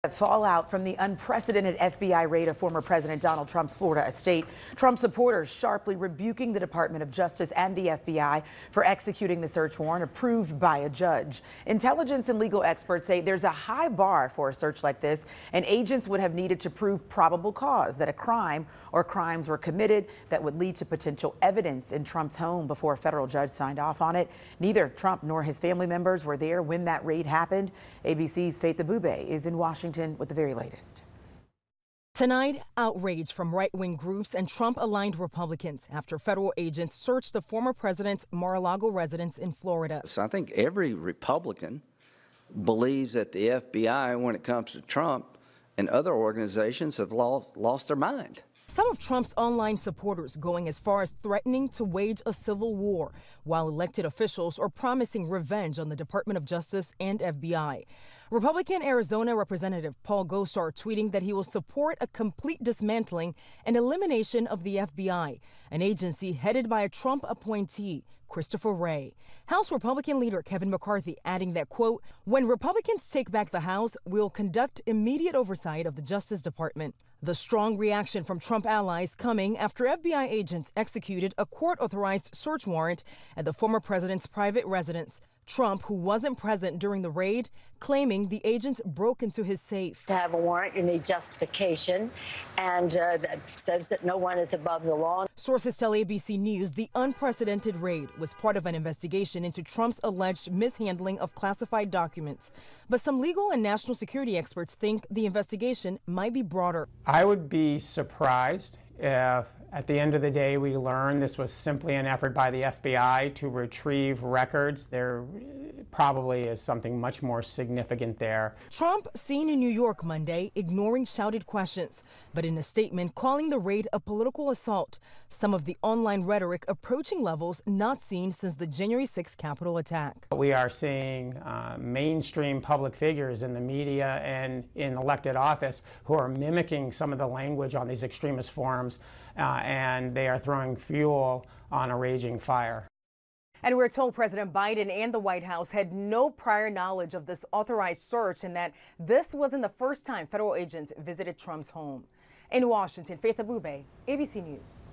Fallout from the unprecedented FBI raid of former President Donald Trump's Florida estate. Trump supporters sharply rebuking the Department of Justice and the FBI for executing the search warrant approved by a judge. Intelligence and legal experts say there's a high bar for a search like this, and agents would have needed to prove probable cause that a crime or crimes were committed that would lead to potential evidence in Trump's home before a federal judge signed off on it. Neither Trump nor his family members were there when that raid happened. ABC's Faith Abube is in Washington with the very latest. Tonight, outrage from right-wing groups and Trump-aligned Republicans after federal agents searched the former president's Mar-a-Lago residence in Florida. So I think every Republican believes that the FBI, when it comes to Trump and other organizations, have lost their mind. Some of Trump's online supporters going as far as threatening to wage a civil war, while elected officials are promising revenge on the Department of Justice and FBI. Republican Arizona Representative Paul Gosar tweeting that he will support a complete dismantling and elimination of the FBI, an agency headed by a Trump appointee, Christopher Wray. House Republican leader Kevin McCarthy adding that, quote, when Republicans take back the House, we'll conduct immediate oversight of the Justice Department. The strong reaction from Trump allies coming after FBI agents executed a court-authorized search warrant at the former president's private residence. Trump, who wasn't present during the raid, claiming the agents broke into his safe. To have a warrant, you need justification, and that says that no one is above the law. Sources tell ABC News the unprecedented raid was part of an investigation into Trump's alleged mishandling of classified documents. But some legal and national security experts think the investigation might be broader. I would be surprised if at the end of the day we learn this was simply an effort by the FBI to retrieve records. There probably is something much more significant there. Trump seen in New York Monday ignoring shouted questions, but in a statement calling the raid a political assault. Some of the online rhetoric approaching levels not seen since the January 6th Capitol attack. We are seeing mainstream public figures in the media and in elected office who are mimicking some of the language on these extremist forums, and they are throwing fuel on a raging fire. And we're told President Biden and the White House had no prior knowledge of this authorized search and that this wasn't the first time federal agents visited Trump's home. In Washington, Faith Abube, ABC News.